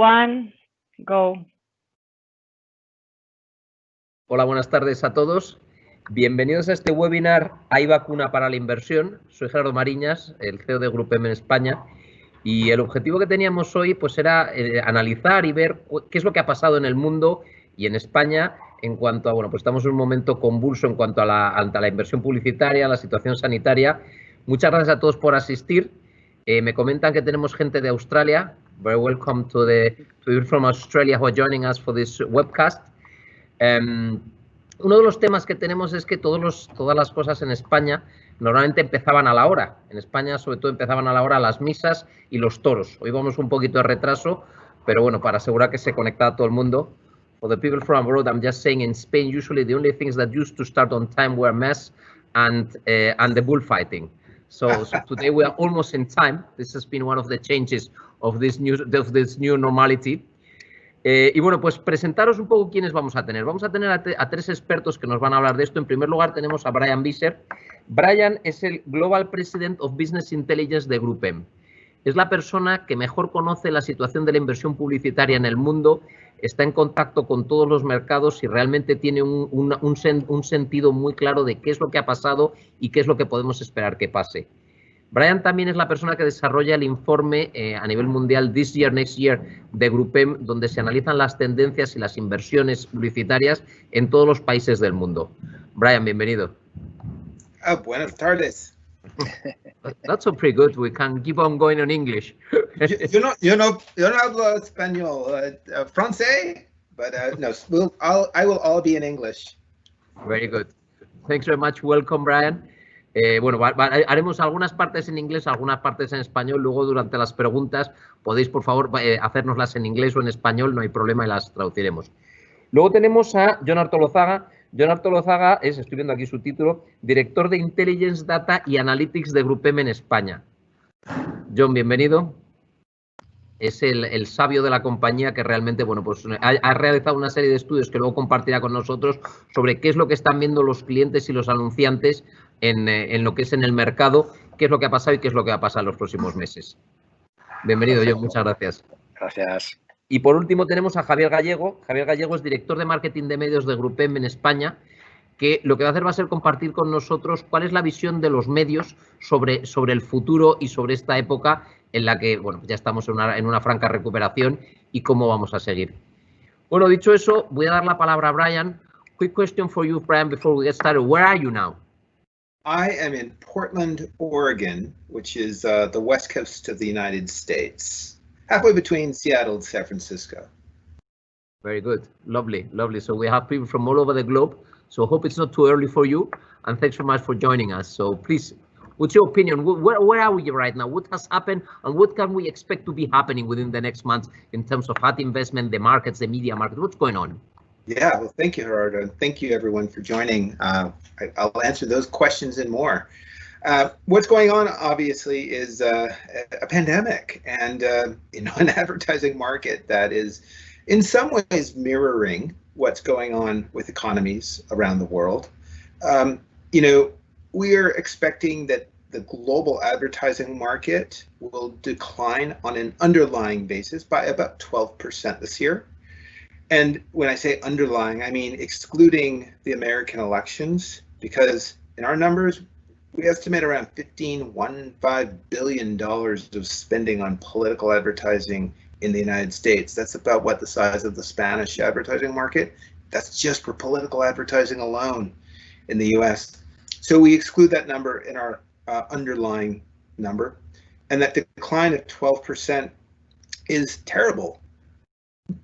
one, go. Hola, buenas tardes a todos. Bienvenidos a este webinar ¿Hay vacuna para la inversión? Soy Gerardo Mariñas, el CEO de GroupM en España, y el objetivo que teníamos hoy pues era analizar y ver qué es lo que ha pasado en el mundo y en España en cuanto a, pues estamos en un momento convulso en cuanto a la inversión publicitaria, a la situación sanitaria. Muchas gracias a todos por asistir. Me comentan que tenemos gente de Australia. Very welcome to you from Australia who are joining us for this webcast. Uno de los temas que tenemos es que todas las cosas en España normalmente empezaban a la hora. En España, sobre todo, empezaban a la hora las misas y los toros. Hoy vamos un poquito de retraso, pero bueno, para asegurar que se conecta todo el mundo. For the people from abroad, I'm just saying in Spain, usually the only things that used to start on time were mass and the bullfighting. So today we are almost in time. This has been one of the changes of this new normality. Y bueno, pues presentaros un poco quiénes vamos a tener. Vamos a tener a tres expertos que nos van a hablar de esto. En primer lugar tenemos a Brian Visser. Brian es el Global President of Business Intelligence de GroupM. Es la persona que mejor conoce la situación de la inversión publicitaria en el mundo, está en contacto con todos los mercados y realmente tiene un sentido muy claro de qué es lo que ha pasado y qué es lo que podemos esperar que pase. Brian también es la persona que desarrolla el informe a nivel mundial This Year, Next Year de GroupM, donde se analizan las tendencias y las inversiones publicitarias en todos los países del mundo. Brian, bienvenido. Buenas tardes. That's so pretty good. We can keep on going on English. yo no hablo español, francés, but no, I will all be in English. Very good. Thanks very much. Welcome, Brian. Bueno, haremos algunas partes en inglés, algunas partes en español. Luego, durante las preguntas, podéis, por favor, hacérnoslas en inglés o en español, no hay problema y las traduciremos. Luego tenemos a Jon Artolozaga. Jon Artolozaga es, estoy viendo aquí su título, director de Intelligence, Data y Analytics de GroupM en España. Jon, bienvenido. Es el sabio de la compañía que realmente, bueno, pues ha realizado una serie de estudios que luego compartirá con nosotros sobre qué es lo que están viendo los clientes y los anunciantes en lo que es en el mercado, qué es lo que ha pasado y qué es lo que va a pasar en los próximos meses. Bienvenido, Jon, muchas gracias. Gracias. Y por último tenemos a Javier Gallego. Javier Gallego es director de marketing de medios de GroupM en España, que lo que va a hacer va a ser compartir con nosotros cuál es la visión de los medios sobre el futuro y sobre esta época en la que, bueno, ya estamos en una franca recuperación y cómo vamos a seguir. Bueno, dicho eso, voy a dar la palabra a Brian. Quick question for you, Brian, before we get started. Where are you now? I am in Portland, Oregon, which is the west coast of the United States, halfway between Seattle and San Francisco. Very good. Lovely, lovely. So we have people from all over the globe. So I hope it's not too early for you. And thanks so much for joining us. So please, what's your opinion? Where are we right now? What has happened and what can we expect to be happening within the next months in terms of ad investment, the markets, the media market? What's going on? Yeah, well, thank you, Gerardo, and thank you everyone for joining. I'll answer those questions and more. What's going on, obviously, is a pandemic and an advertising market that is in some ways mirroring what's going on with economies around the world. We are expecting that the global advertising market will decline on an underlying basis by about 12% this year. And when I say underlying, I mean excluding the American elections, because in our numbers, we estimate around $15 billion of spending on political advertising in the United States. That's about what the size of the Spanish advertising market. That's just for political advertising alone in the US. So we exclude that number in our underlying number. And that decline of 12% is terrible.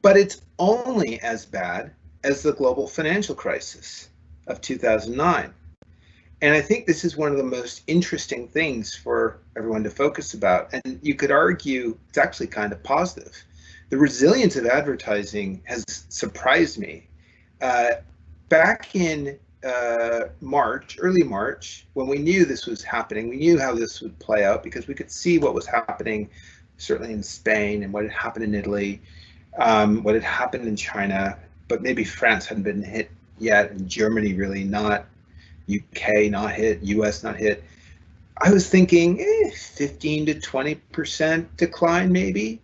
But it's only as bad as the global financial crisis of 2009. And I think this is one of the most interesting things for everyone to focus about. And you could argue it's actually kind of positive. The resilience of advertising has surprised me. Back in early March, when we knew this was happening, we knew how this would play out because we could see what was happening, certainly in Spain and what had happened in Italy. What had happened in China, but maybe France hadn't been hit yet, and Germany really not, UK not hit, US not hit. I was thinking 15 to 20% decline maybe,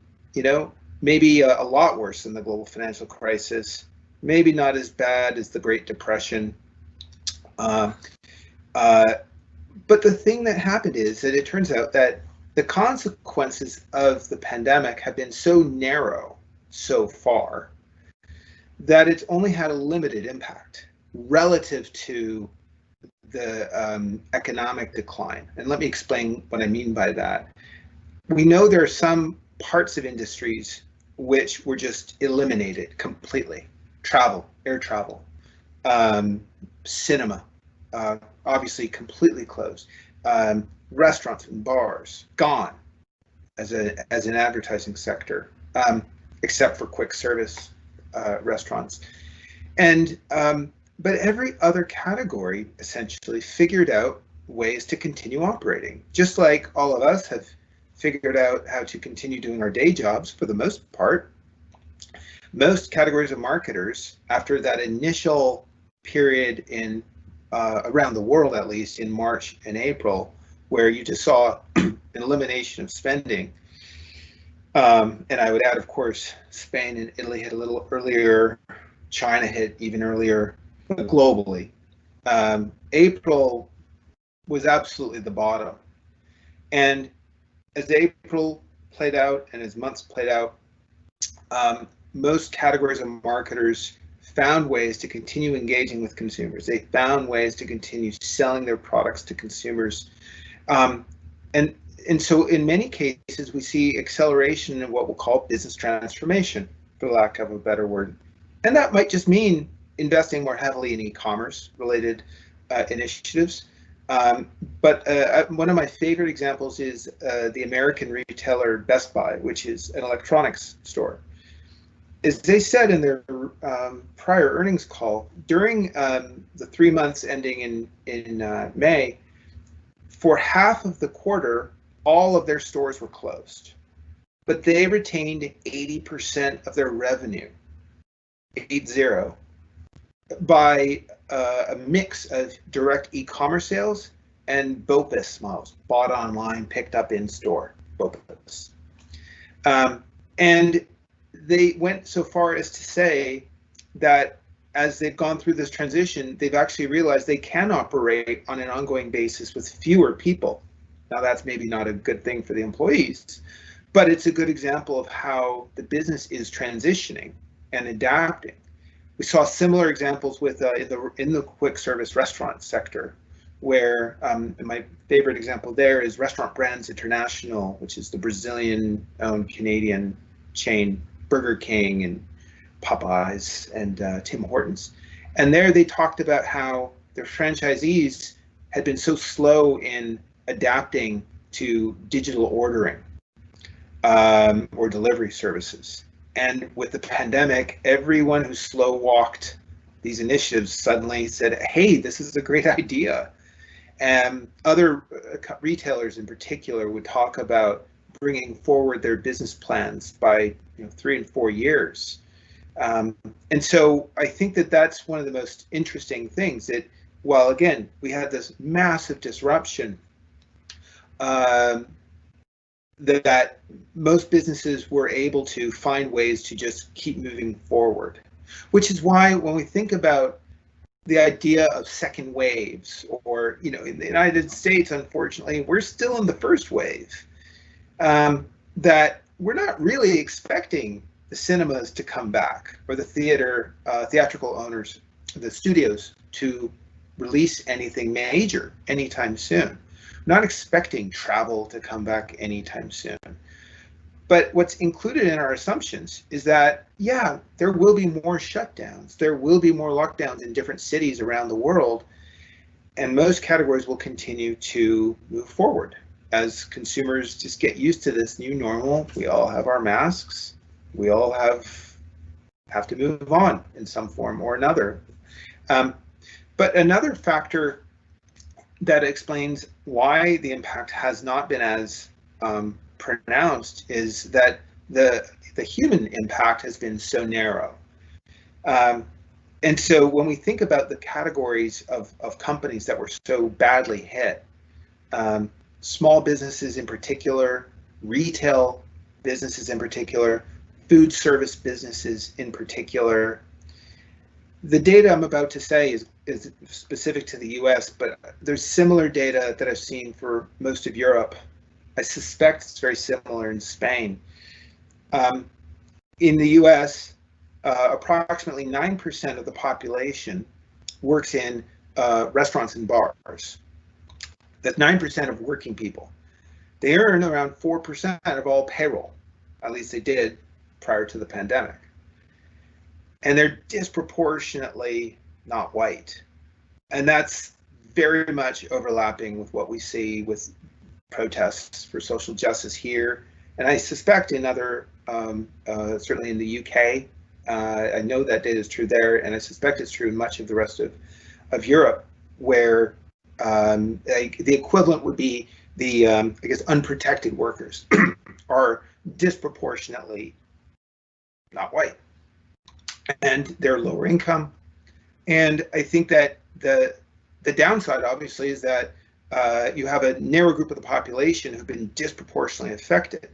maybe a lot worse than the global financial crisis, maybe not as bad as the Great Depression. But the thing that happened is that it turns out that the consequences of the pandemic have been so narrow so far that it's only had a limited impact relative to the economic decline. And let me explain what I mean by that. We know there are some parts of industries which were just eliminated completely. Travel, air travel, cinema, obviously completely closed. Restaurants and bars, gone as an advertising sector, except for quick service restaurants. And but every other category essentially figured out ways to continue operating, just like all of us have figured out how to continue doing our day jobs for the most part. Most categories of marketers, after that initial period in around the world, at least in March and April, where you just saw an elimination of spending, and I would add, of course, Spain and Italy hit a little earlier, China hit even earlier, but globally. April was absolutely the bottom. And as April played out and as months played out, most categories of marketers found ways to continue engaging with consumers. They found ways to continue selling their products to consumers. And so in many cases, we see acceleration in what we'll call business transformation, for lack of a better word. And that might just mean investing more heavily in e-commerce related initiatives. But one of my favorite examples is the American retailer Best Buy, which is an electronics store. As they said in their prior earnings call, during the 3 months ending in May, for half of the quarter, all of their stores were closed, but they retained 80% of their revenue, 80, by a mix of direct e-commerce sales and BOPIS models, bought online, picked up in store, BOPIS. And they went so far as to say that as they've gone through this transition, they've actually realized they can operate on an ongoing basis with fewer people. Now, that's maybe not a good thing for the employees, but it's a good example of how the business is transitioning and adapting. We saw similar examples with in the quick service restaurant sector, where my favorite example there is Restaurant Brands International, which is the Brazilian-owned Canadian chain, Burger King and Popeyes and Tim Hortons. And there they talked about how their franchisees had been so slow in adapting to digital ordering or delivery services. And with the pandemic, everyone who slow walked these initiatives suddenly said, hey, this is a great idea. And other retailers in particular would talk about bringing forward their business plans by 3 and 4 years. And so I think that that's one of the most interesting things, that while again, we had this massive disruption, that most businesses were able to find ways to just keep moving forward, which is why when we think about the idea of second waves, or in the United States, unfortunately, we're still in the first wave, that we're not really expecting the cinemas to come back, or the theatrical owners, the studios, to release anything major anytime soon. Not expecting travel to come back anytime soon. But what's included in our assumptions is that, yeah, there will be more shutdowns. There will be more lockdowns in different cities around the world. And most categories will continue to move forward as consumers just get used to this new normal. We all have our masks. We all have to move on in some form or another. But another factor that explains why the impact has not been as pronounced is that the human impact has been so narrow. And so when we think about the categories of companies that were so badly hit, small businesses in particular, retail businesses in particular, food service businesses in particular. The data I'm about to say is specific to the US, but there's similar data that I've seen for most of Europe. I suspect it's very similar in Spain. In the US, approximately 9% of the population works in restaurants and bars. That's 9% of working people. They earn around 4% of all payroll, at least they did prior to the pandemic. And they're disproportionately not white. And that's very much overlapping with what we see with protests for social justice here. And I suspect in other, certainly in the UK, I know that data is true there, and I suspect it's true in much of the rest of Europe, where the equivalent would be the, I guess, unprotected workers are disproportionately not white, and they're lower income. And I think that the downside, obviously, is that you have a narrow group of the population who've been disproportionately affected.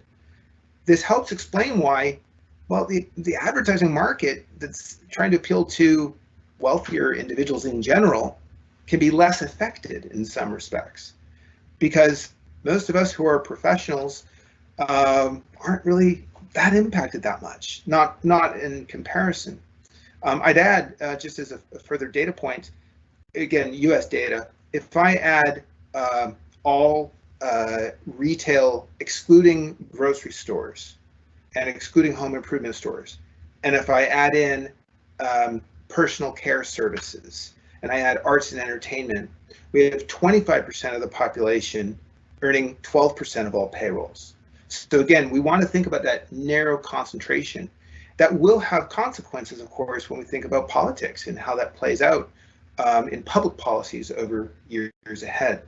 This helps explain why, well, the advertising market that's trying to appeal to wealthier individuals in general can be less affected in some respects, because most of us who are professionals aren't really that impacted that much, not in comparison. I'd add, just as a further data point, again, US data, if I add all retail, excluding grocery stores and excluding home improvement stores, and if I add in personal care services, and I add arts and entertainment, we have 25% of the population earning 12% of all payrolls. So again, we want to think about that narrow concentration. That will have consequences, of course, when we think about politics and how that plays out in public policies over years ahead.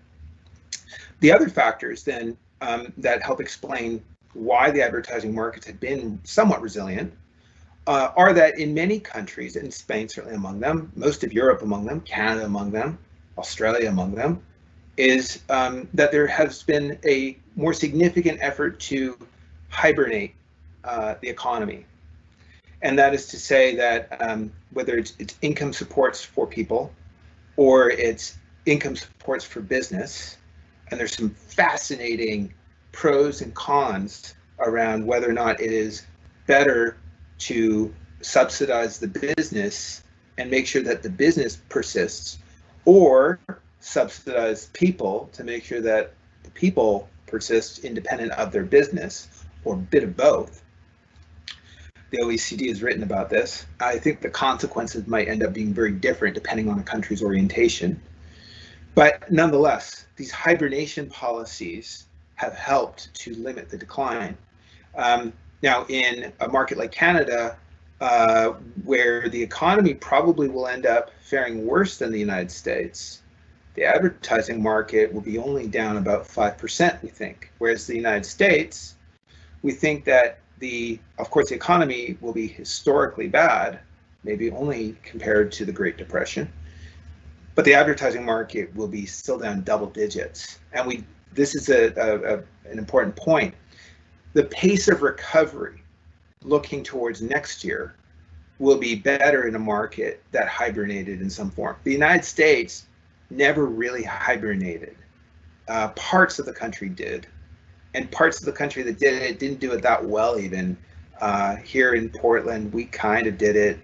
The other factors then that help explain why the advertising markets have been somewhat resilient are that in many countries, and Spain certainly among them, most of Europe among them, Canada among them, Australia among them, is that there has been a more significant effort to hibernate the economy. And that is to say that whether it's income supports for people or it's income supports for business, and there's some fascinating pros and cons around whether or not it is better to subsidize the business and make sure that the business persists, or subsidize people to make sure that the people persist independent of their business, or a bit of both. The OECD has written about this. I think the consequences might end up being very different depending on a country's orientation. But nonetheless, these hibernation policies have helped to limit the decline. Now, in a market like Canada, where the economy probably will end up faring worse than the United States, the advertising market will be only down about 5%, we think. Whereas the United States, we think that of course, the economy will be historically bad, maybe only compared to the Great Depression, but the advertising market will be still down double digits. And this is an important point. The pace of recovery looking towards next year will be better in a market that hibernated in some form. The United States never really hibernated. Parts of the country did. And parts of the country that did it didn't do it that well even. Here in Portland, we kind of did it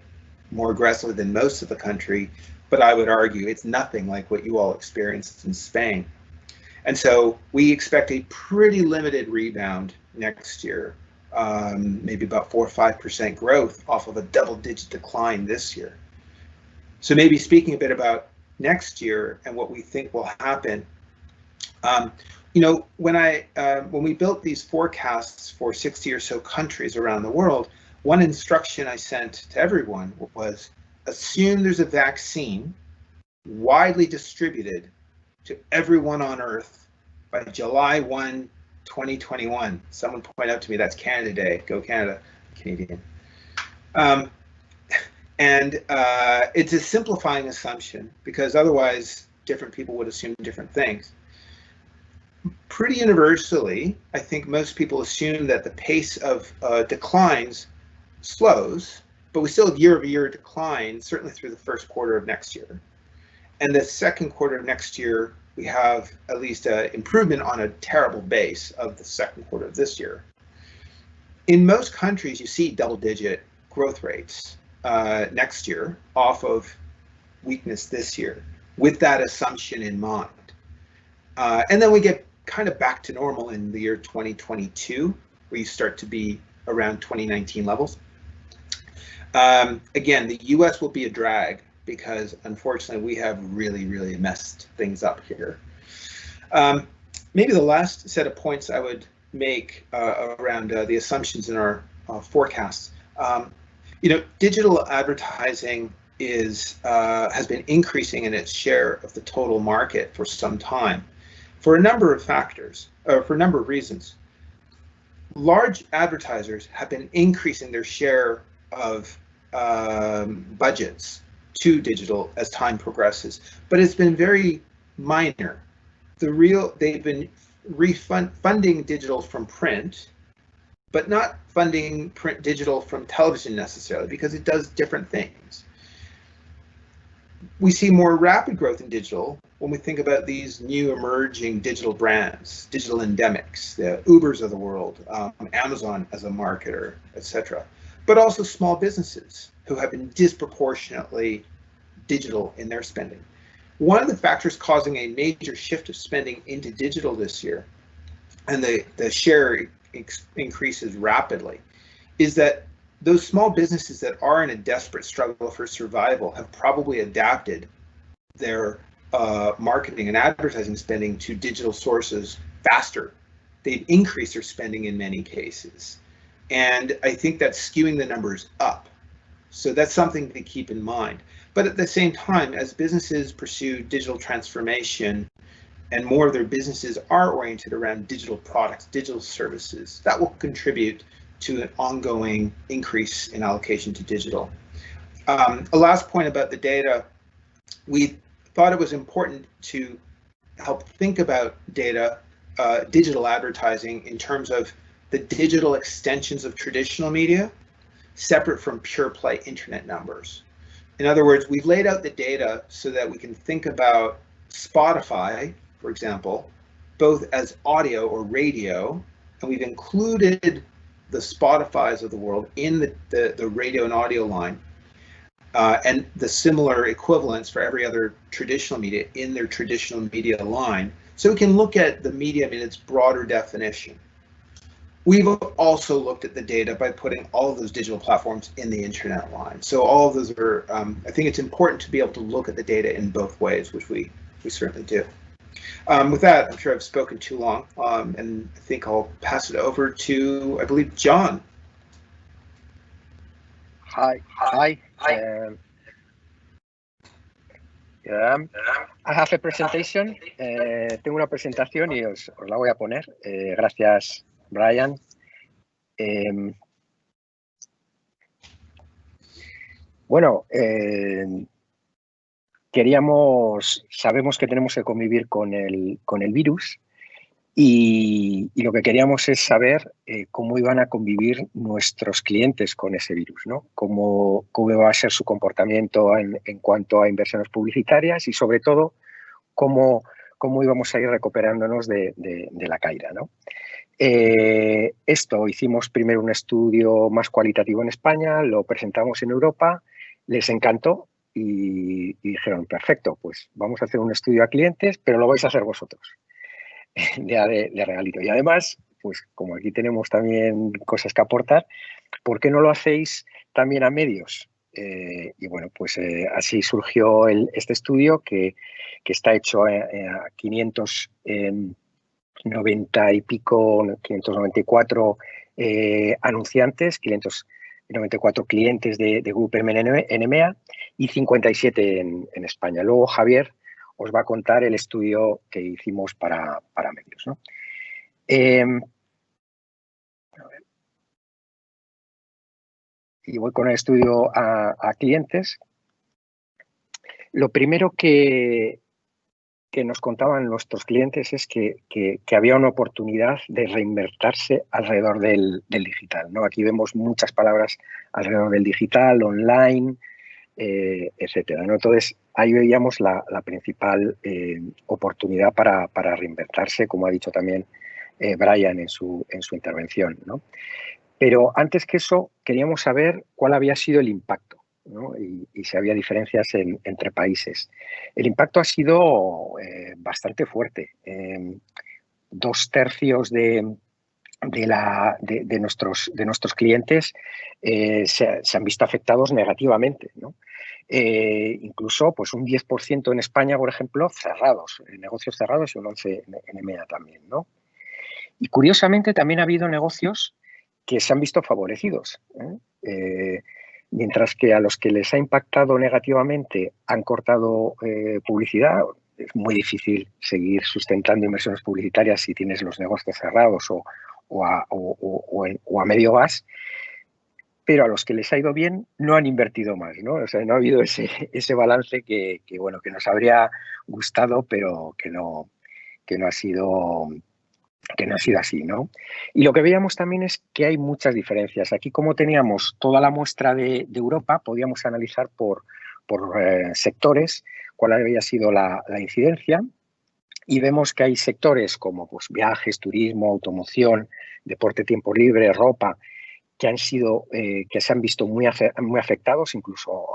more aggressively than most of the country, but I would argue it's nothing like what you all experienced in Spain. And so we expect a pretty limited rebound next year, maybe about 4 or 5% growth off of a double-digit decline this year. So maybe speaking a bit about next year and what we think will happen, you know, when we built these forecasts for 60 or so countries around the world, one instruction I sent to everyone was assume there's a vaccine widely distributed to everyone on Earth by July 1, 2021. Someone pointed out to me that's Canada Day. Go Canada, Canadian. It's a simplifying assumption because otherwise different people would assume different things. Pretty universally, I think most people assume that the pace of declines slows, but we still have year-over-year decline, certainly through the first quarter of next year. And the second quarter of next year, we have at least an improvement on a terrible base of the second quarter of this year. In most countries, you see double-digit growth rates next year off of weakness this year, with that assumption in mind. And then we get kind of back to normal in the year 2022, where you start to be around 2019 levels. Again, the US will be a drag because unfortunately we have really messed things up here. Maybe the last set of points I would make around the assumptions in our forecasts. Digital advertising has been increasing in its share of the total market for some time, for a number of factors, or for a number of reasons. Large advertisers have been increasing their share of budgets to digital as time progresses, but it's been very minor. They've been funding digital from print, but not funding print digital from television necessarily, because it does different things. We see more rapid growth in digital when we think about these new emerging digital brands, digital endemics, the Ubers of the world, Amazon as a marketer, etc. But also small businesses who have been disproportionately digital in their spending. One of the factors causing a major shift of spending into digital this year, and the share increases rapidly, is that those small businesses that are in a desperate struggle for survival have probably adapted their marketing and advertising spending to digital sources faster. They've increased their spending in many cases. And I think that's skewing the numbers up. So that's something to keep in mind. But at the same time, as businesses pursue digital transformation and more of their businesses are oriented around digital products, digital services, that will contribute to an ongoing increase in allocation to digital. A last point about the data, we thought it was important to help think about digital advertising in terms of the digital extensions of traditional media, separate from pure play internet numbers. In other words, we've laid out the data so that we can think about Spotify, for example, both as audio or radio, and we've included the Spotifys of the world in the radio and audio line, and the similar equivalents for every other traditional media in their traditional media line, so we can look at the medium in its broader definition. We've also looked at the data by putting all of those digital platforms in the internet line. So all of those are, I think it's important to be able to look at the data in both ways, which we certainly do. With that, I'm sure I've spoken too long, and I think I'll pass it over to, I believe, John. Hi. I have a presentation. Tengo una presentación y os la voy a poner. Gracias, Brian. Bueno, sabemos que tenemos que convivir con el virus y lo que queríamos es saber cómo iban a convivir nuestros clientes con ese virus, ¿no? Cómo va a ser su comportamiento en cuanto a inversiones publicitarias y sobre todo cómo íbamos a ir recuperándonos de la caída, ¿no? Hicimos primero un estudio más cualitativo en España, lo presentamos en Europa, les encantó y dijeron, perfecto, pues vamos a hacer un estudio a clientes, pero lo vais a hacer vosotros, de regalito. Y además, pues como aquí tenemos también cosas que aportar, ¿por qué no lo hacéis también a medios? Y bueno, pues así surgió este estudio que está hecho a 590 y pico, 594 anunciantes, 594 clientes de Grupo NMEA y 57 en España. Luego Javier os va a contar el estudio que hicimos para medios, ¿no? Y voy con el estudio a clientes. Lo primero que que nos contaban nuestros clientes es que había una oportunidad de reinvertirse alrededor del digital, ¿no? Aquí vemos muchas palabras alrededor del digital, online, etcétera, ¿no? Entonces, ahí veíamos la principal oportunidad para reinvertirse, como ha dicho también Brian en su intervención, ¿no? Pero antes que eso, queríamos saber cuál había sido el impacto, ¿no? Y si había diferencias entre países. El impacto ha sido bastante fuerte. 2/3 de nuestros clientes se han visto afectados negativamente, ¿no? Incluso pues un 10% en España, por ejemplo, cerrados, negocios cerrados y un 11% en EMEA también, ¿no? Y curiosamente también ha habido negocios que se han visto favorecidos, mientras que a los que les ha impactado negativamente han cortado publicidad. Es muy difícil seguir sustentando inversiones publicitarias si tienes los negocios cerrados o a medio gas, pero a los que les ha ido bien no han invertido más, ¿no? O sea, no ha habido ese balance que nos habría gustado, pero que no ha sido así, ¿no? Y lo que veíamos también es que hay muchas diferencias. Aquí, como teníamos toda la muestra de Europa, podíamos analizar por sectores cuál había sido la incidencia, y vemos que hay sectores como pues, viajes, turismo, automoción, deporte, tiempo libre, ropa, que se han visto muy afectados, incluso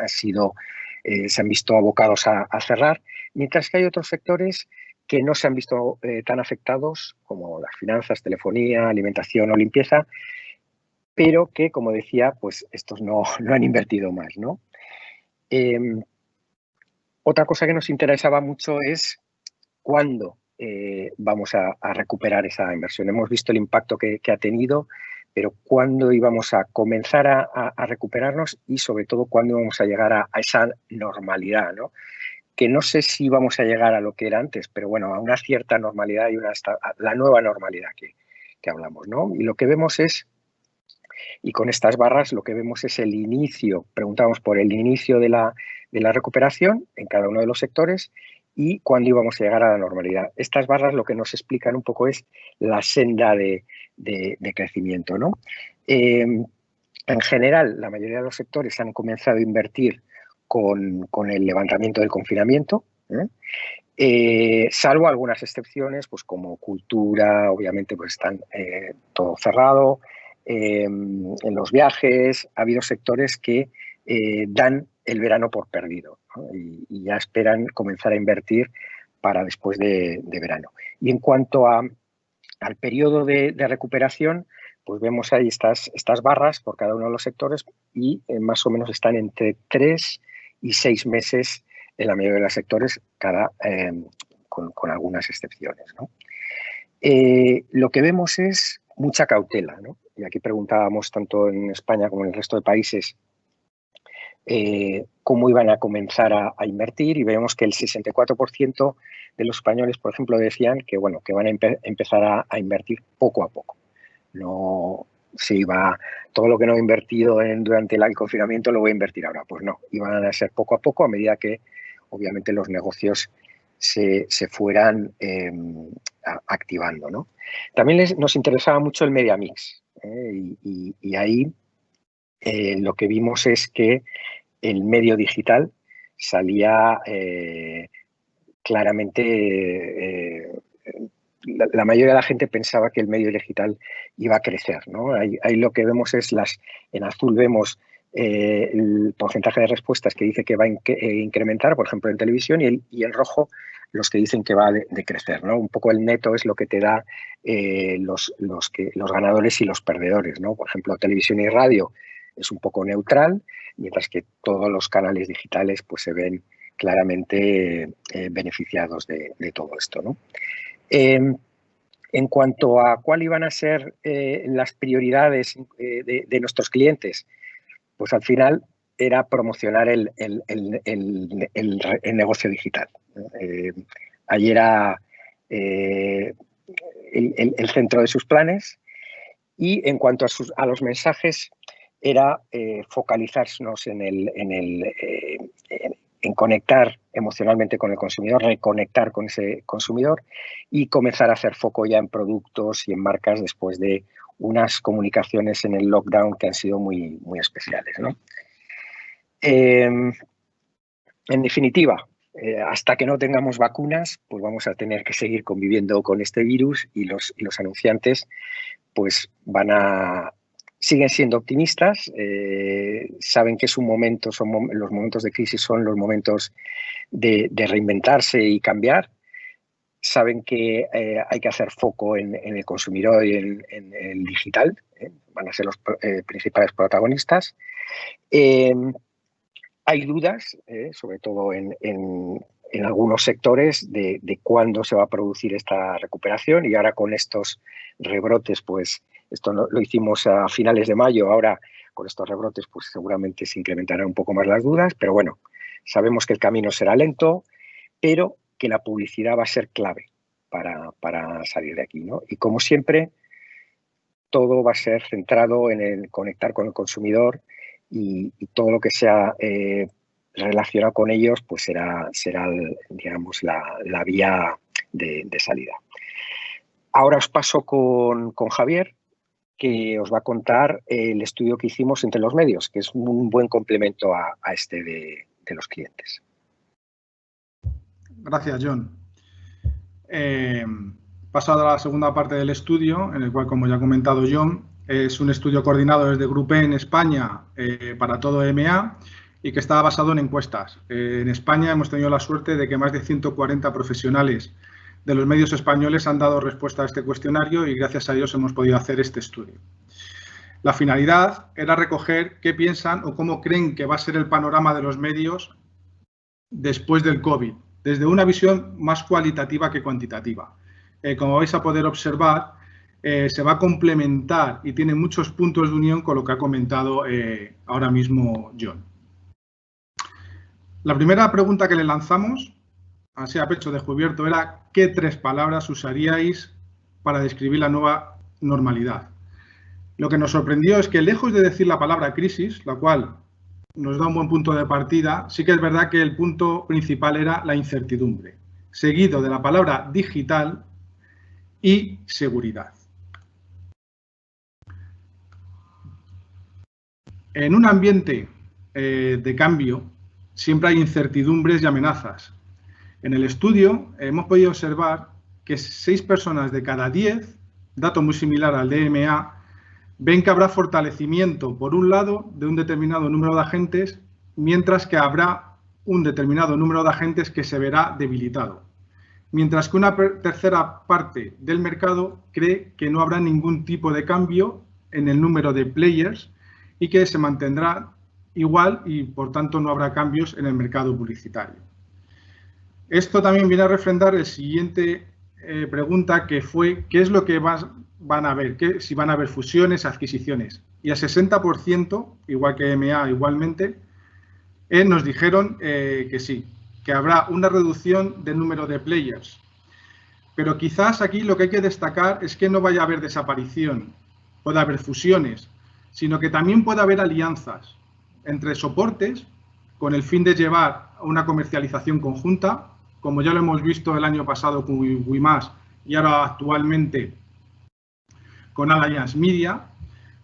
se han visto abocados a cerrar, mientras que hay otros sectores que no se han visto tan afectados, como las finanzas, telefonía, alimentación o limpieza, pero que, como decía, pues estos no han invertido más, ¿no? Otra cosa que nos interesaba mucho es cuándo vamos a recuperar esa inversión. Hemos visto el impacto que ha tenido, pero cuándo íbamos a comenzar a recuperarnos y, sobre todo, cuándo íbamos a llegar a esa normalidad, ¿no? Que no sé si vamos a llegar a lo que era antes, pero bueno, a una cierta normalidad y la nueva normalidad que hablamos, ¿no? Y lo que vemos es, y con estas barras lo que vemos es el inicio, preguntamos por el inicio de la recuperación en cada uno de los sectores y cuándo íbamos a llegar a la normalidad. Estas barras lo que nos explican un poco es la senda de crecimiento, ¿no? En general, la mayoría de los sectores han comenzado a invertir con el levantamiento del confinamiento, salvo algunas excepciones, pues como cultura, obviamente pues están todo cerrado. En los viajes ha habido sectores que dan el verano por perdido, ¿no? y ya esperan comenzar a invertir para después de verano. Y en cuanto al periodo de recuperación, pues vemos ahí estas barras por cada uno de los sectores y más o menos están entre 3 y 6 meses en la mayoría de los sectores, con algunas excepciones, ¿no? Lo que vemos es mucha cautela, ¿no? Y aquí preguntábamos tanto en España como en el resto de países cómo iban a comenzar a invertir, y vemos que el 64% de los españoles, por ejemplo, decían que, bueno, que van a empezar a invertir poco a poco. No se iba, todo lo que no he invertido durante el confinamiento lo voy a invertir ahora. Pues no, iban a ser poco a poco a medida que obviamente los negocios se fueran activando, ¿no? También nos interesaba mucho el media mix, y ahí lo que vimos es que el medio digital salía claramente. La mayoría de la gente pensaba que el medio digital iba a crecer, ¿no? Ahí lo que vemos es en azul vemos el porcentaje de respuestas que dice que va a incrementar, por ejemplo, en televisión, y en rojo los que dicen que va a decrecer, ¿no? Un poco el neto es lo que te da los ganadores y los perdedores, ¿no? Por ejemplo, televisión y radio es un poco neutral, mientras que todos los canales digitales pues se ven claramente beneficiados de todo esto, ¿no? En cuanto a cuál iban a ser las prioridades de nuestros clientes, pues al final era promocionar el negocio digital. Allí era el centro de sus planes, y en cuanto a los mensajes era focalizarnos en conectar emocionalmente con el consumidor, reconectar con ese consumidor y comenzar a hacer foco ya en productos y en marcas después de unas comunicaciones en el lockdown que han sido muy, muy especiales, ¿no? En definitiva, hasta que no tengamos vacunas, pues vamos a tener que seguir conviviendo con este virus y los anunciantes pues siguen siendo optimistas, saben que es un momento, los momentos de crisis son los momentos de reinventarse y cambiar, saben que hay que hacer foco en el consumidor y en el digital, van a ser los principales protagonistas. Hay dudas, sobre todo en algunos sectores, de cuándo se va a producir esta recuperación, y ahora con estos rebrotes, pues esto lo hicimos a finales de mayo, ahora con estos rebrotes pues seguramente se incrementarán un poco más las dudas, pero bueno, sabemos que el camino será lento, pero que la publicidad va a ser clave para salir de aquí, ¿no? Y como siempre, todo va a ser centrado en el conectar con el consumidor, y todo lo que sea relacionado con ellos pues será digamos, la vía de salida. Ahora os paso con Javier, que os va a contar el estudio que hicimos entre los medios, que es un buen complemento a este de los clientes. Gracias, John. Pasado a la segunda parte del estudio, en el cual, como ya ha comentado John, es un estudio coordinado desde Grupo en España para todo EMEA y que está basado en encuestas. En España hemos tenido la suerte de que más de 140 profesionales de los medios españoles han dado respuesta a este cuestionario y gracias a ellos hemos podido hacer este estudio. La finalidad era recoger qué piensan o cómo creen que va a ser el panorama de los medios después del COVID, desde una visión más cualitativa que cuantitativa. Como vais a poder observar, se va a complementar y tiene muchos puntos de unión con lo que ha comentado ahora mismo John. La primera pregunta que le lanzamos, así a pecho descubierto, era ¿qué 3 palabras usaríais para describir la nueva normalidad? Lo que nos sorprendió es que, lejos de decir la palabra crisis, la cual nos da un buen punto de partida, sí que es verdad que el punto principal era la incertidumbre, seguido de la palabra digital y seguridad. En un ambiente de cambio siempre hay incertidumbres y amenazas. En el estudio hemos podido observar que 6 personas de cada 10, dato muy similar al de EMEA, ven que habrá fortalecimiento, por un lado, de un determinado número de agentes, mientras que habrá un determinado número de agentes que se verá debilitado. Mientras que una tercera parte del mercado cree que no habrá ningún tipo de cambio en el número de players y que se mantendrá igual y, por tanto, no habrá cambios en el mercado publicitario. Esto también viene a refrendar el siguiente pregunta, que fue ¿qué es lo que van a ver? Si van a haber fusiones, adquisiciones. Y al 60%, igual que EMEA igualmente, nos dijeron que sí, que habrá una reducción del número de players. Pero quizás aquí lo que hay que destacar es que no vaya a haber desaparición, puede haber fusiones, sino que también puede haber alianzas entre soportes con el fin de llevar a una comercialización conjunta, como ya lo hemos visto el año pasado con WeMass y ahora actualmente con Alliance Media,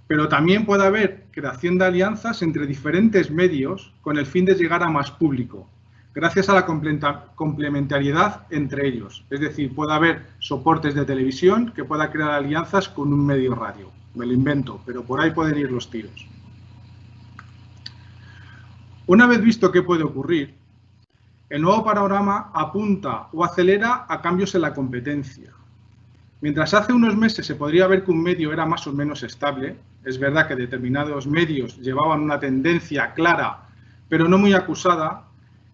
pero también puede haber creación de alianzas entre diferentes medios con el fin de llegar a más público, gracias a la complementariedad entre ellos. Es decir, puede haber soportes de televisión que pueda crear alianzas con un medio radio. Me lo invento, pero por ahí pueden ir los tiros. Una vez visto qué puede ocurrir, el nuevo panorama apunta o acelera a cambios en la competencia. Mientras hace unos meses se podría ver que un medio era más o menos estable, es verdad que determinados medios llevaban una tendencia clara, pero no muy acusada,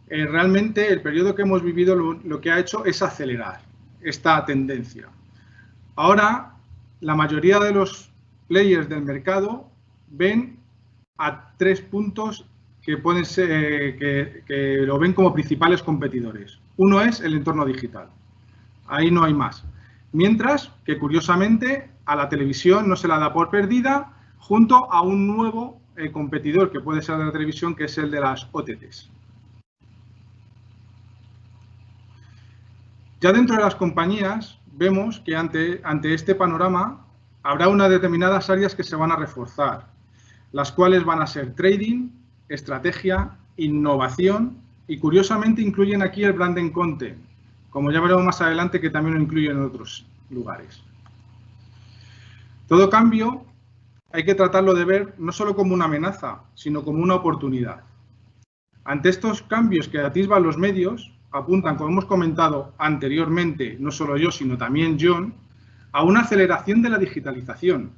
realmente el periodo que hemos vivido lo que ha hecho es acelerar esta tendencia. Ahora, la mayoría de los players del mercado ven a 3 puntos que pueden ser, que lo ven como principales competidores. Uno es el entorno digital. Ahí no hay más. Mientras que, curiosamente, a la televisión no se la da por perdida, junto a un nuevo competidor que puede ser de la televisión, que es el de las OTTs. Ya dentro de las compañías vemos que ante este panorama habrá unas determinadas áreas que se van a reforzar, las cuales van a ser trading, estrategia, innovación y curiosamente incluyen aquí el branding content, como ya veremos más adelante que también lo incluyen en otros lugares. Todo cambio hay que tratarlo de ver no solo como una amenaza, sino como una oportunidad. Ante estos cambios que atisban los medios, apuntan, como hemos comentado anteriormente, no solo yo, sino también John, a una aceleración de la digitalización.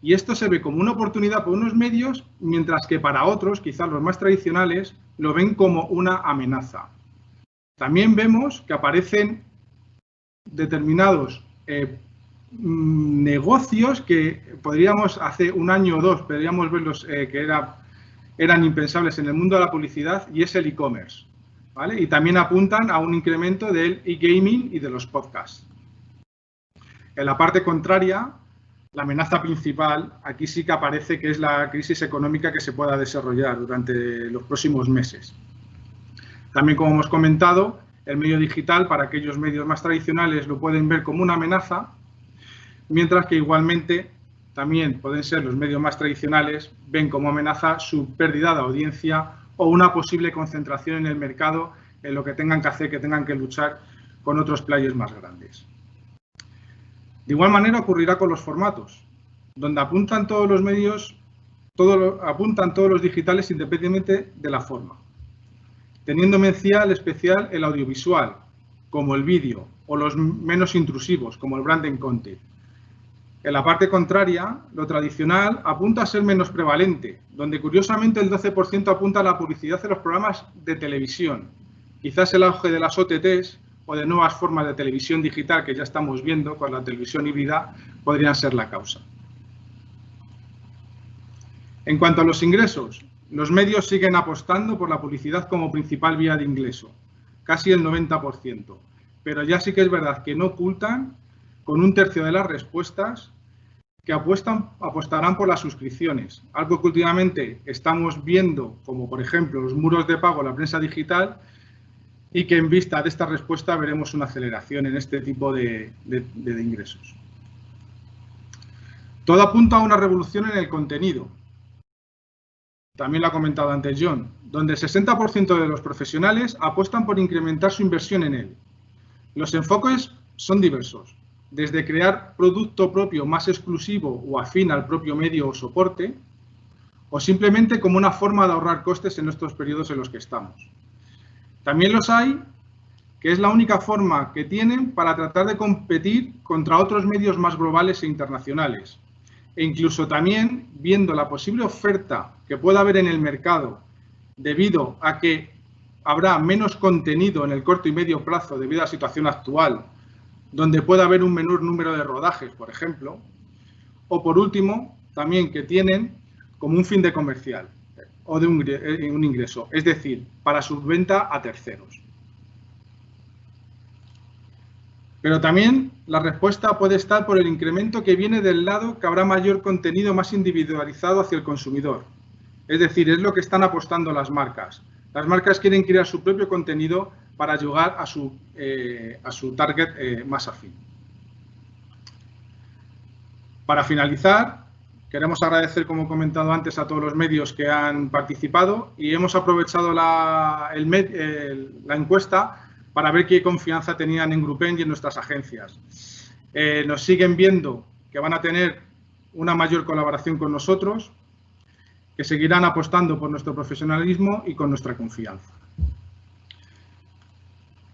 Y esto se ve como una oportunidad para unos medios, mientras que para otros, quizás los más tradicionales, lo ven como una amenaza. También vemos que aparecen determinados negocios que podríamos, hace un año o dos, podríamos verlos que eran impensables en el mundo de la publicidad, y es el e-commerce, ¿vale? Y también apuntan a un incremento del e-gaming y de los podcasts. En la parte contraria, la amenaza principal, aquí sí que aparece que es la crisis económica que se pueda desarrollar durante los próximos meses. También, como hemos comentado, el medio digital, para aquellos medios más tradicionales, lo pueden ver como una amenaza, mientras que igualmente también pueden ser los medios más tradicionales, ven como amenaza su pérdida de audiencia o una posible concentración en el mercado en lo que tengan que hacer, que tengan que luchar con otros players más grandes. De igual manera ocurrirá con los formatos, donde apuntan todos los medios, apuntan todos los digitales independientemente de la forma, teniendo mención especial el audiovisual, como el vídeo, o los menos intrusivos, como el branding content. En la parte contraria, lo tradicional apunta a ser menos prevalente, donde curiosamente el 12% apunta a la publicidad de los programas de televisión. Quizás el auge de las OTTs o de nuevas formas de televisión digital que ya estamos viendo con la televisión híbrida podrían ser la causa. En cuanto a los ingresos, los medios siguen apostando por la publicidad como principal vía de ingreso, casi el 90%, pero ya sí que es verdad que no ocultan, con un tercio de las respuestas, que apostarán por las suscripciones, algo que últimamente estamos viendo, como por ejemplo los muros de pago en la prensa digital, y que en vista de esta respuesta veremos una aceleración en este tipo de ingresos. Todo apunta a una revolución en el contenido. También lo ha comentado antes John, donde el 60% de los profesionales apuestan por incrementar su inversión en él. Los enfoques son diversos, desde crear producto propio más exclusivo o afín al propio medio o soporte, o simplemente como una forma de ahorrar costes en estos periodos en los que estamos. También los hay que es la única forma que tienen para tratar de competir contra otros medios más globales e internacionales. E incluso también viendo la posible oferta que pueda haber en el mercado debido a que habrá menos contenido en el corto y medio plazo debido a la situación actual, donde pueda haber un menor número de rodajes, por ejemplo, o por último, también que tienen como un fin de comercial o de un ingreso, es decir, para su venta a terceros. Pero también la respuesta puede estar por el incremento que viene del lado que habrá mayor contenido más individualizado hacia el consumidor. Es decir, es lo que están apostando las marcas. Las marcas quieren crear su propio contenido para llegar a su target más afín. Para finalizar, queremos agradecer, como he comentado antes, a todos los medios que han participado y hemos aprovechado la encuesta para ver qué confianza tenían en Grupen y en nuestras agencias. Nos siguen viendo que van a tener una mayor colaboración con nosotros, que seguirán apostando por nuestro profesionalismo y con nuestra confianza.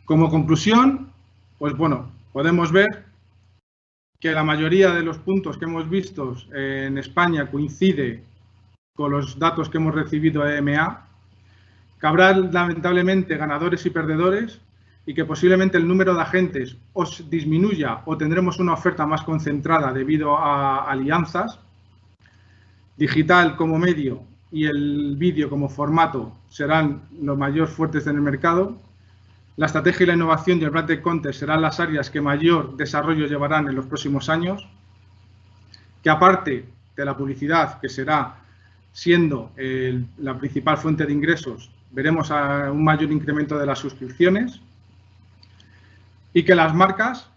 Como conclusión, pues bueno, podemos ver que la mayoría de los puntos que hemos visto en España coincide con los datos que hemos recibido de EMEA, que habrá lamentablemente ganadores y perdedores y que posiblemente el número de agentes os disminuya o tendremos una oferta más concentrada debido a alianzas. Digital como medio y el vídeo como formato serán los mayores fuertes en el mercado. La estrategia y la innovación y el branded content serán las áreas que mayor desarrollo llevarán en los próximos años. Que aparte de la publicidad, que será siendo la principal fuente de ingresos, veremos un mayor incremento de las suscripciones. y que las marcas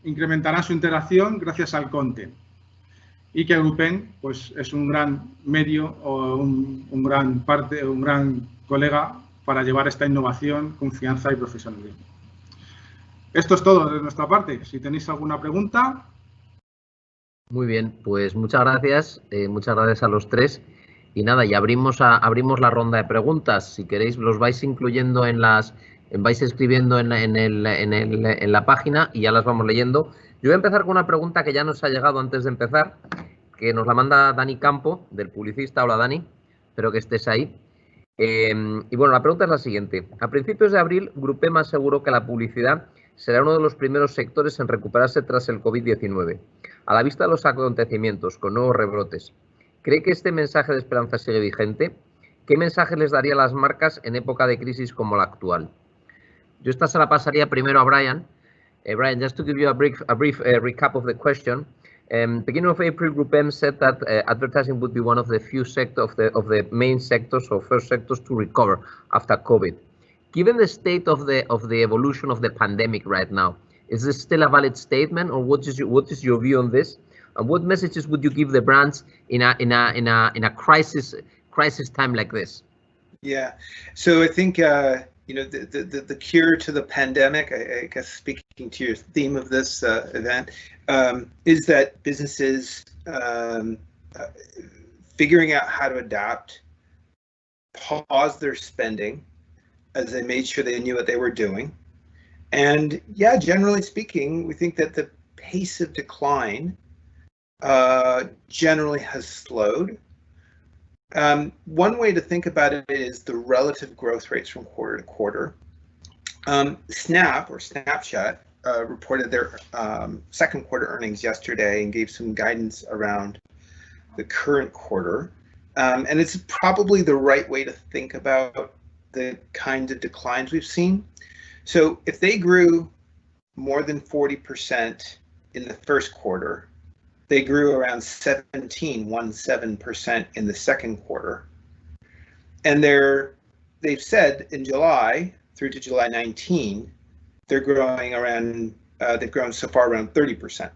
incrementarán su interacción gracias al content. Y que Agrupen pues, es un gran medio o un gran colega para llevar esta innovación, confianza y profesionalismo. Esto es todo de nuestra parte. Si tenéis alguna pregunta. Muy bien, pues muchas gracias a los tres. Y nada, y abrimos la ronda de preguntas. Si queréis, los vais incluyendo vais escribiendo en la página y ya las vamos leyendo. Yo voy a empezar con una pregunta que ya nos ha llegado antes de empezar, que nos la manda Dani Campo, del Publicista. Hola, Dani, espero que estés ahí. Y bueno, la pregunta es la siguiente. A principios de abril, Grupem aseguró que la publicidad será uno de los primeros sectores en recuperarse tras el COVID-19. A la vista de los acontecimientos, con nuevos rebrotes, ¿cree que este mensaje de esperanza sigue vigente? ¿Qué mensaje les daría a las marcas en época de crisis como la actual? Yo esta se la pasaría primero a Brian. Brian, just to give you a brief recap of the question. Beginning of April, Grupem said that advertising would be one of the few sectors of the main sectors or first sectors to recover after COVID. Given the state of the evolution of the pandemic right now, is this still a valid statement, or what is your view on this? And what messages would you give the brands in a crisis time like this? Yeah, so I think the cure to the pandemic, I guess speaking to your theme of this event, is that businesses figuring out how to adapt, pause their spending as they made sure they knew what they were doing. And yeah, generally speaking, we think that the pace of decline generally has slowed. One way to think about it is the relative growth rates from quarter to quarter. Snapchat reported their second quarter earnings yesterday and gave some guidance around the current quarter. And it's probably the right way to think about the kind of declines we've seen. So if they grew more than 40% in the first quarter, they grew around 17% in the second quarter. And they've said in July through to July 19, they're growing around, they've grown so far around 30%.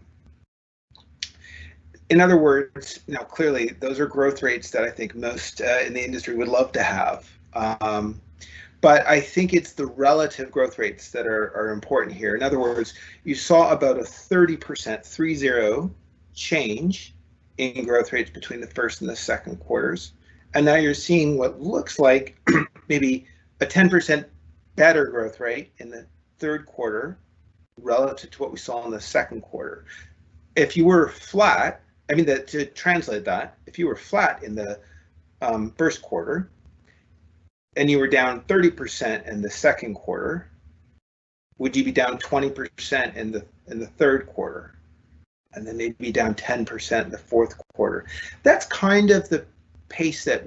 In other words, now clearly those are growth rates that I think most in the industry would love to have. But I think it's the relative growth rates that are important here. In other words, you saw about a 30% change in growth rates between the first and the second quarters. And now you're seeing what looks like maybe a 10% better growth rate in the third quarter relative to what we saw in the second quarter. If you were flat, I mean, to translate that, if you were flat in the first quarter and you were down 30% in the second quarter, would you be down 20% in the third quarter? And then maybe down 10% in the fourth quarter. That's kind of the pace that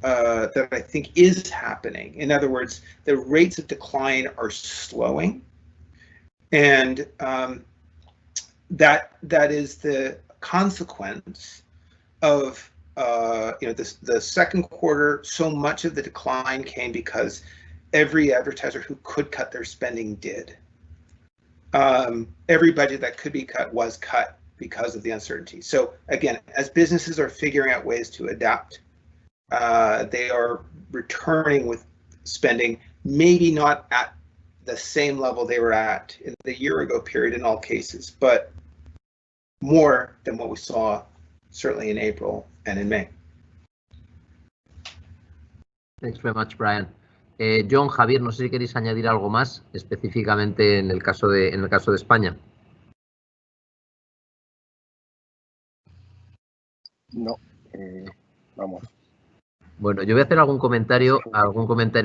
that I think is happening. In other words, the rates of decline are slowing, and that is the consequence of the second quarter. So much of the decline came because every advertiser who could cut their spending did. Every budget that could be cut was cut because of the uncertainty. So again, as businesses are figuring out ways to adapt, they are returning with spending, maybe not at the same level they were at in the year ago period in all cases, but more than what we saw certainly in April and in May. Thanks very much, Brian. John, Javier, no sé si queréis añadir algo más específicamente en el caso de España. No, vamos. Bueno, yo voy a hacer algún comentario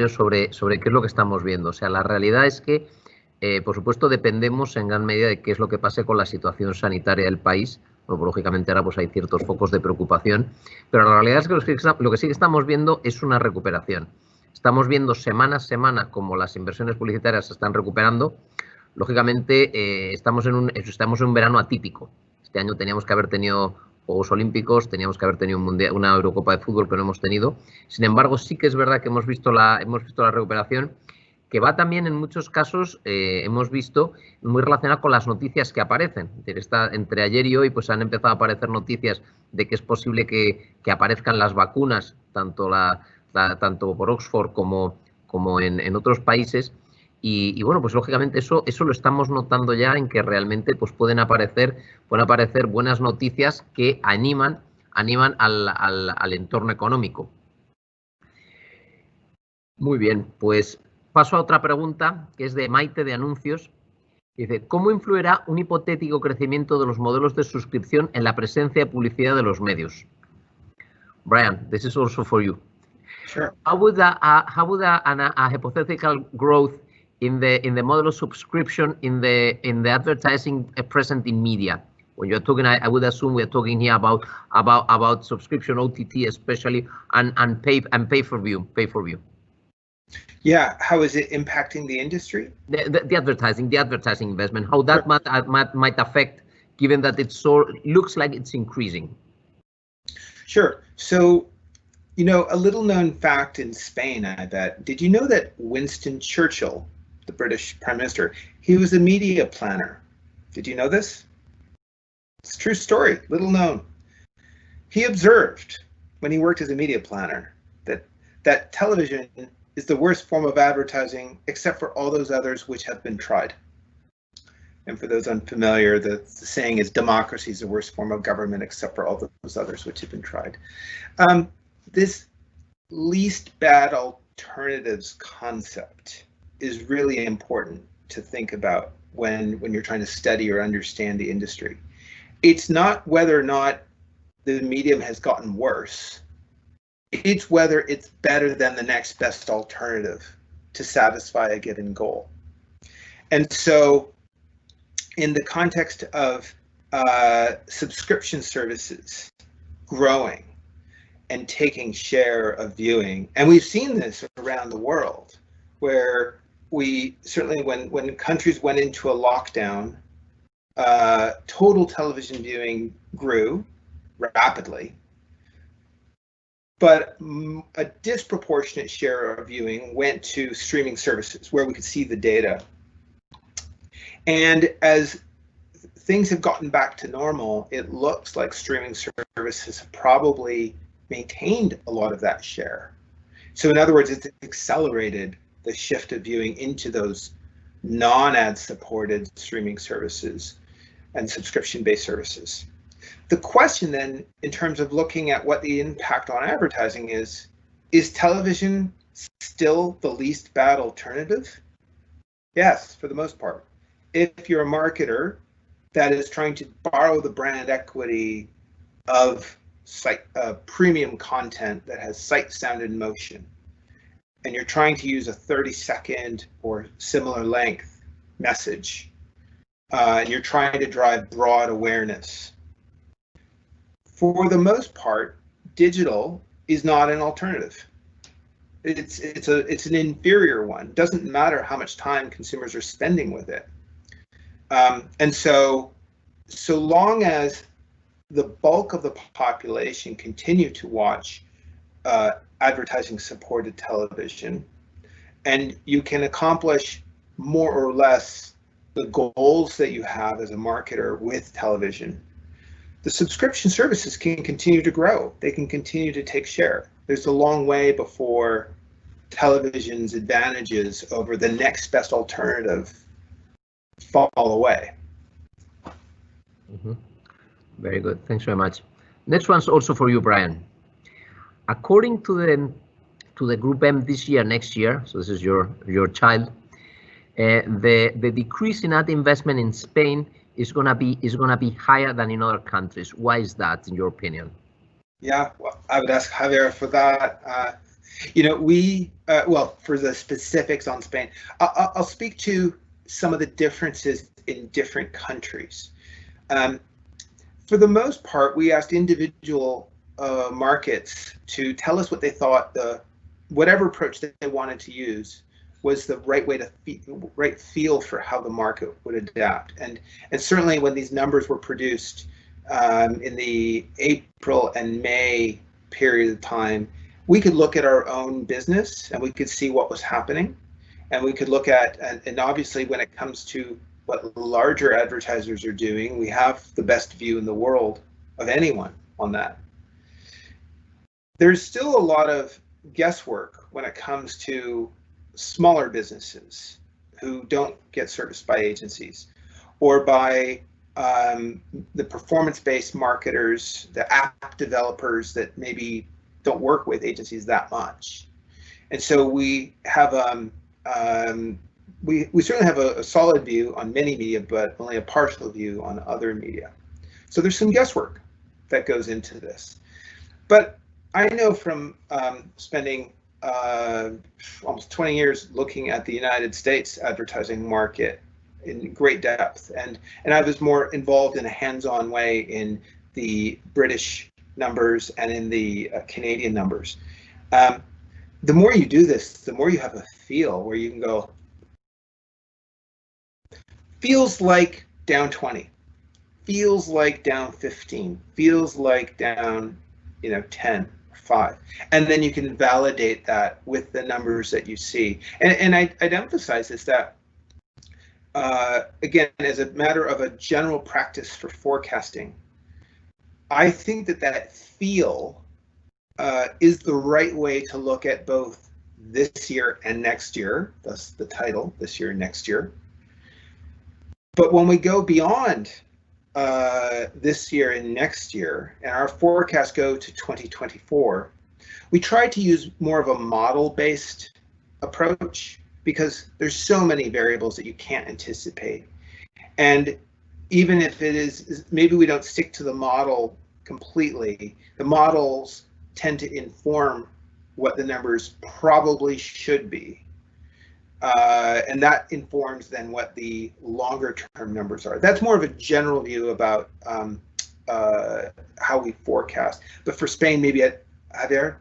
sobre qué es lo que estamos viendo. O sea, la realidad es que, por supuesto, dependemos en gran medida de qué es lo que pase con la situación sanitaria del país. Bueno, pues, lógicamente ahora pues hay ciertos focos de preocupación, pero la realidad es que lo que sí que estamos viendo es una recuperación. Estamos viendo semana a semana cómo las inversiones publicitarias se están recuperando. Lógicamente, estamos en un verano atípico. Este año teníamos que haber tenido Juegos Olímpicos, teníamos que haber tenido una Eurocopa de fútbol que no hemos tenido. Sin embargo, sí que es verdad que hemos visto la recuperación que va también en muchos casos, hemos visto, muy relacionada con las noticias que aparecen. Entre ayer y hoy pues han empezado a aparecer noticias de que es posible que aparezcan las vacunas, tanto por Oxford como en otros países. Y bueno, pues lógicamente eso lo estamos notando ya, en que realmente pues pueden aparecer buenas noticias que animan al entorno económico. Muy bien, pues paso a otra pregunta, que es de Maite de Anuncios. Dice, ¿cómo influirá un hipotético crecimiento de los modelos de suscripción en la presencia de publicidad de los medios? Brian, this is also for you. Sure. How would a hypothetical growth in the model of subscription in the advertising present in media? When you're talking, I would assume we're talking here about subscription, OTT especially, and pay for view. Yeah, how is it impacting the industry? The advertising investment, how that might affect, given that looks like it's increasing. Sure. So, you know, a little known fact in Spain, I bet. Did you know that Winston Churchill, the British Prime Minister, he was a media planner? Did you know this? It's a true story, little known. He observed when he worked as a media planner that television is the worst form of advertising except for all those others which have been tried. And for those unfamiliar, the saying is democracy is the worst form of government except for all those others which have been tried. This least bad alternatives concept is really important to think about when you're trying to study or understand the industry. It's not whether or not the medium has gotten worse. It's whether it's better than the next best alternative to satisfy a given goal. And so in the context of subscription services growing and taking share of viewing, and we've seen this around the world, where we certainly, when countries went into a lockdown, total television viewing grew rapidly, but a disproportionate share of viewing went to streaming services where we could see the data. And as things have gotten back to normal, it looks like streaming services have probably maintained a lot of that share. So in other words, it's accelerated the shift of viewing into those non-ad supported streaming services and subscription-based services. The question then, in terms of looking at what the impact on advertising is television still the least bad alternative? Yes, for the most part. If you're a marketer that is trying to borrow the brand equity of premium content that has sight, sound, and motion, and you're trying to use a 30-second or similar length message, and you're trying to drive broad awareness, for the most part, digital is not an alternative. It's an inferior one. It doesn't matter how much time consumers are spending with it. And so long as the bulk of the population continue to watch advertising supported television, and you can accomplish more or less the goals that you have as a marketer with television, the subscription services can continue to grow. They can continue to take share. There's a long way before television's advantages over the next best alternative fall away. Mm-hmm. Very good. Thanks very much. Next one's also for you, Brian. According to the Group M this year, next year, so this is your child, the decrease in ad investment in Spain is gonna be higher than in other countries. Why is that, in your opinion? Yeah, well, I would ask Javier for that. You know, well, for the specifics on Spain, I'll speak to some of the differences in different countries. For the most part, we asked individual markets to tell us what they thought whatever approach that they wanted to use was the right way to right feel for how the market would adapt. And certainly when these numbers were produced in the April and May period of time, we could look at our own business and we could see what was happening. And we could look at, and obviously when it comes to what larger advertisers are doing, we have the best view in the world of anyone on that. There's still a lot of guesswork when it comes to smaller businesses who don't get serviced by agencies, or by the performance-based marketers, the app developers that maybe don't work with agencies that much. And so we have we certainly have a solid view on many media, but only a partial view on other media. So there's some guesswork that goes into this. But I know from spending almost 20 years looking at the United States advertising market in great depth, and I was more involved in a hands-on way in the British numbers and in the Canadian numbers. The more you do this, the more you have a feel where you can go, feels like down 20, feels like down 15, feels like down 10 or 5, and then you can validate that with the numbers that you see. And I'd emphasize is that again, as a matter of a general practice for forecasting, I think that feel is the right way to look at both this year and next year. Thus the title, this year and next year. But when we go beyond this year and next year, and our forecasts go to 2024, we try to use more of a model-based approach, because there's so many variables that you can't anticipate. And even if it is, maybe we don't stick to the model completely, the models tend to inform what the numbers probably should be. And that informs then what the longer term numbers are. That's more of a general view about how we forecast. But for Spain, maybe Javier,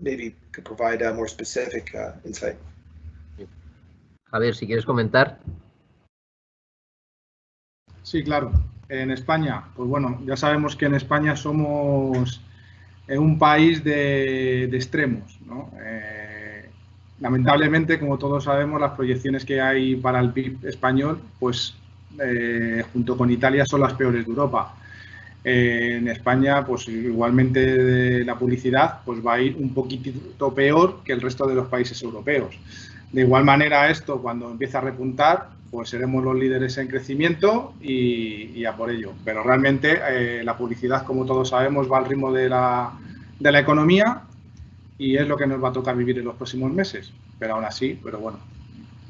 maybe could provide a more specific insight. Javier, si quieres comentar. Sí, claro. En España, pues bueno, ya sabemos que en España somos un país de extremos, ¿no? Lamentablemente, como todos sabemos, las proyecciones que hay para el PIB español, pues junto con Italia son las peores de Europa. En España, pues igualmente la publicidad pues va a ir un poquitito peor que el resto de los países europeos. De igual manera, esto cuando empiece a repuntar, pues seremos los líderes en crecimiento y a por ello. Pero realmente la publicidad, como todos sabemos, va al ritmo de la economía, y es lo que nos va a tocar vivir en los próximos meses. Pero aún así, pero bueno,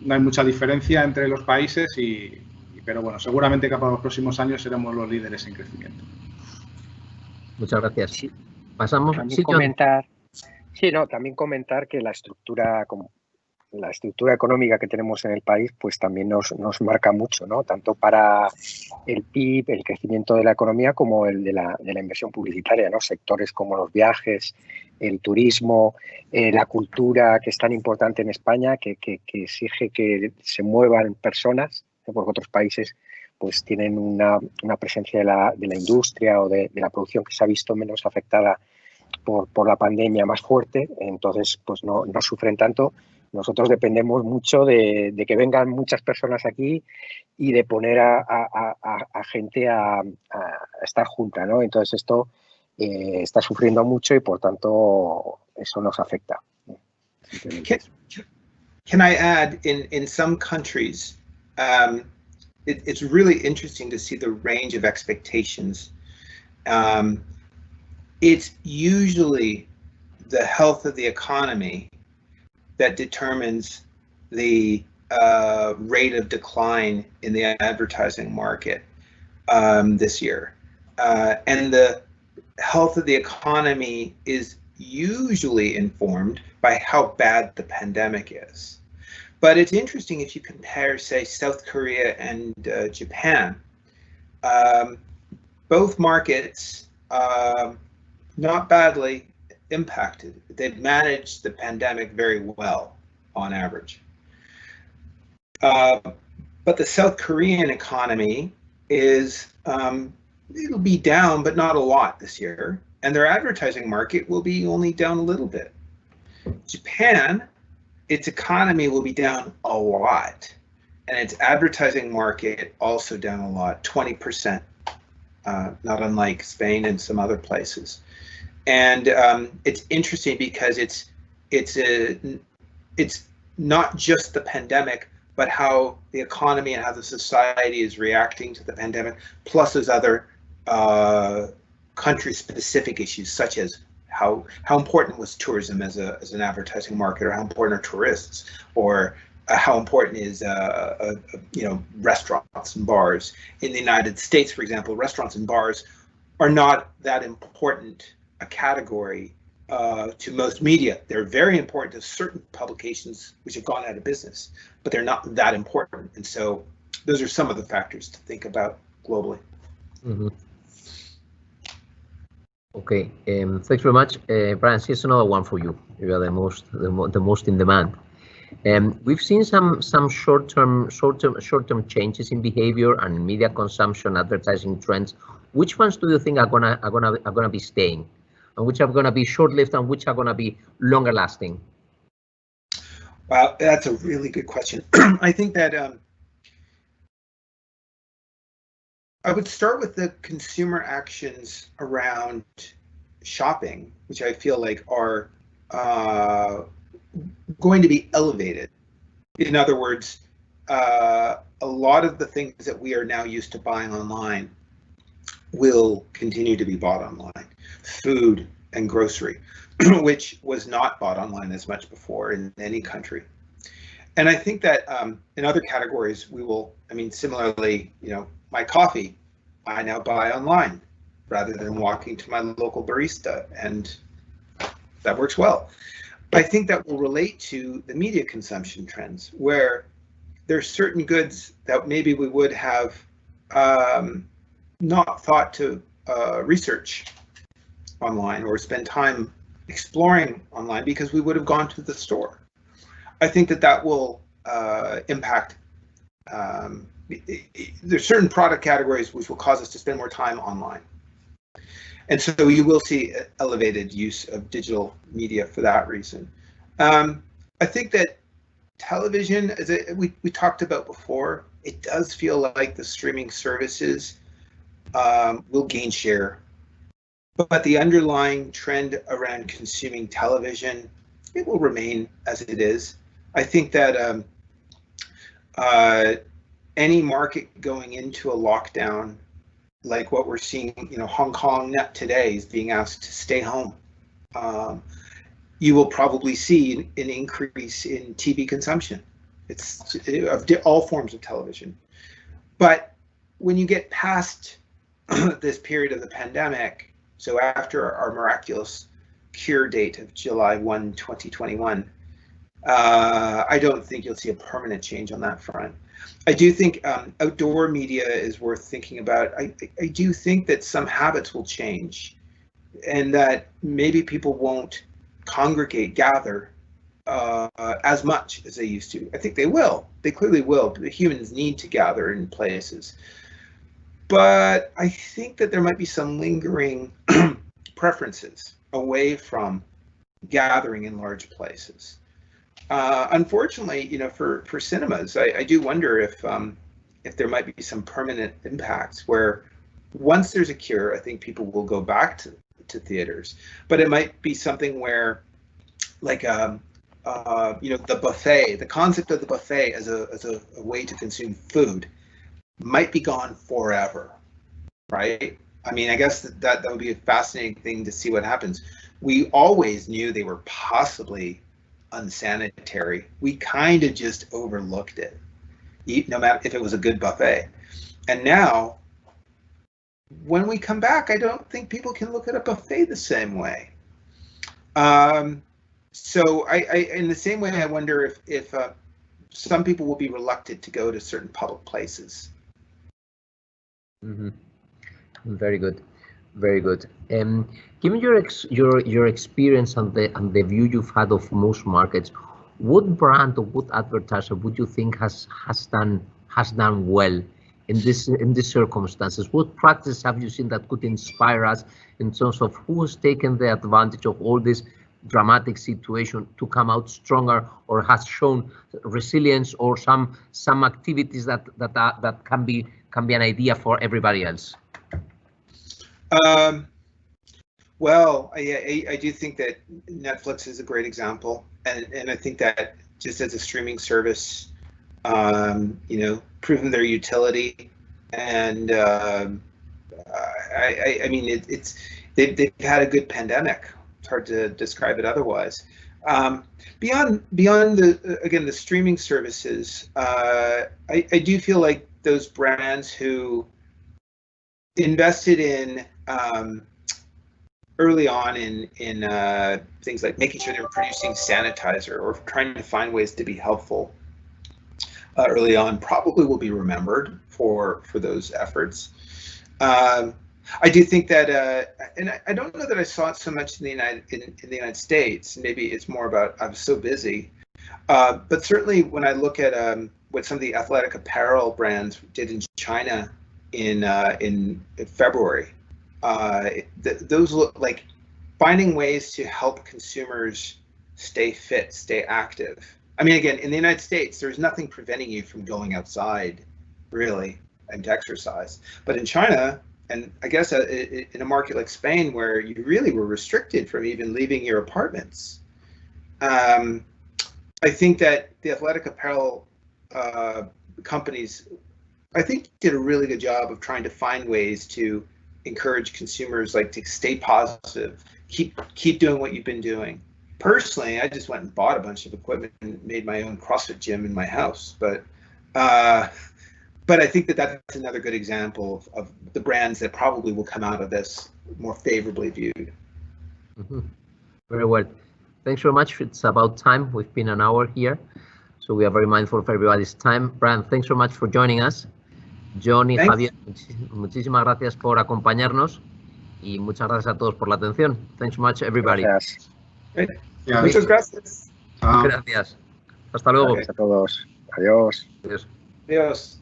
no hay mucha diferencia entre los países, pero bueno, seguramente que para los próximos años seremos los líderes en crecimiento. Muchas gracias. Sí. Pasamos. También Sí, comentar, también comentar que la estructura económica que tenemos en el país, pues también nos marca mucho, ¿no? Tanto para el PIB, el crecimiento de la economía, como el de la inversión publicitaria, ¿no? Sectores como los viajes, el turismo, la cultura, que es tan importante en España, que exige que se muevan personas, porque otros países pues tienen una presencia de la industria o de la producción que se ha visto menos afectada por la pandemia más fuerte, entonces pues no sufren tanto. Nosotros dependemos mucho de que vengan muchas personas aquí y de poner a gente a estar junta, ¿no? Entonces esto está sufriendo mucho y por tanto eso nos afecta. Can I add, in some countries, it's really interesting to see the range of expectations. It's usually the health of the economy that determines the rate of decline in the advertising market this year. And the health of the economy is usually informed by how bad the pandemic is. But it's interesting if you compare, say, South Korea and Japan. Both markets, not badly impacted. They've managed the pandemic very well on average. But the South Korean economy is, it'll be down, but not a lot this year. And their advertising market will be only down a little bit. Japan its economy will be down a lot, and its advertising market also down a lot, 20%, not unlike Spain and some other places. And it's interesting because it's not just the pandemic, but how the economy and how the society is reacting to the pandemic, plus those other country-specific issues, such as how important was tourism as an advertising market, or how important are tourists, or how important is restaurants and bars. In the United States, for example, restaurants and bars are not that important a category to most media. They're very important to certain publications which have gone out of business, but they're not that important. And so those are some of the factors to think about globally. Mm-hmm. Okay, thanks very much, Brian. Here's another one for you. You are the most in demand. We've seen some short-term changes in behavior and media consumption, advertising trends. Which ones do you think are gonna be staying, and which are gonna be short-lived, and which are gonna be longer-lasting? Wow, that's a really good question. I think that I would start with the consumer actions around shopping, which I feel like are going to be elevated. In other words, a lot of the things that we are now used to buying online will continue to be bought online. Food and grocery, which was not bought online as much before in any country. And I think that in other categories, we will, similarly, my coffee, I now buy online rather than walking to my local barista, and that works well. I think that will relate to the media consumption trends, where there's certain goods that maybe we would have not thought to research online or spend time exploring online because we would have gone to the store. I think that will impact. There's certain product categories which will cause us to spend more time online. And so you will see elevated use of digital media for that reason. I think that television, as we talked about before, it does feel like the streaming services will gain share. But the underlying trend around consuming television, it will remain as it is. I think that any market going into a lockdown, like what we're seeing, Hong Kong today is being asked to stay home. You will probably see an increase in TV consumption. It's of all forms of television. But when you get past this period of the pandemic, so after our miraculous cure date of July 1, 2021, I don't think you'll see a permanent change on that front. I do think outdoor media is worth thinking about. I do think that some habits will change, and that maybe people won't gather as much as they used to. I think they will. They clearly will. The humans need to gather in places. But I think that there might be some lingering preferences away from gathering in large places. Unfortunately, for cinemas, I do wonder if there might be some permanent impacts where once there's a cure, I think people will go back to theaters. But it might be something where, like, the buffet, the concept of the buffet as a way to consume food might be gone forever, right? I guess that would be a fascinating thing to see what happens. We always knew they were possibly unsanitary. We kind of just overlooked it, no matter if it was a good buffet. And now, when we come back, I don't think people can look at a buffet the same way. So in the same way, I wonder if some people will be reluctant to go to certain public places. Mm-hmm. Very good, very good. Given your experience and the view you've had of most markets, what brand or what advertiser would you think has done well in these circumstances? What practice have you seen that could inspire us in terms of who has taken the advantage of all this dramatic situation to come out stronger, or has shown resilience, or some activities that can be an idea for everybody else? Well, I do think that Netflix is a great example, and I think that just as a streaming service, you know, proven their utility, and I mean they've had a good pandemic. It's hard to describe it otherwise. Beyond the streaming services, I do feel like those brands who invested in early on in things like making sure they were producing sanitizer or trying to find ways to be helpful early on probably will be remembered for those efforts. I do think that, and I don't know that I saw it so much in the United States. Maybe it's more about I was so busy. But certainly when I look at what some of the athletic apparel brands did in China in February, those look like finding ways to help consumers stay fit, stay active. I mean, again, in the United States, there's nothing preventing you from going outside, really, and to exercise. But in China, and I guess in a market like Spain, where you really were restricted from even leaving your apartments, I think that the athletic apparel companies, I think, did a really good job of trying to find ways to encourage consumers, like, to stay positive, keep doing what you've been doing. Personally, I just went and bought a bunch of equipment and made my own CrossFit gym in my house. But I think that that's another good example of the brands that probably will come out of this more favorably viewed. Mm-hmm. Very well. Thanks very much. It's about time. We've been an hour here, so we are very mindful of everybody's time. Brian, thanks so much for joining us. John y Javier, muchísimas gracias por acompañarnos y muchas gracias a todos por la atención. Thanks so much, everybody. Gracias. Muchas gracias. Gracias. Hasta luego. Gracias a todos. Adiós. Adiós. Adiós.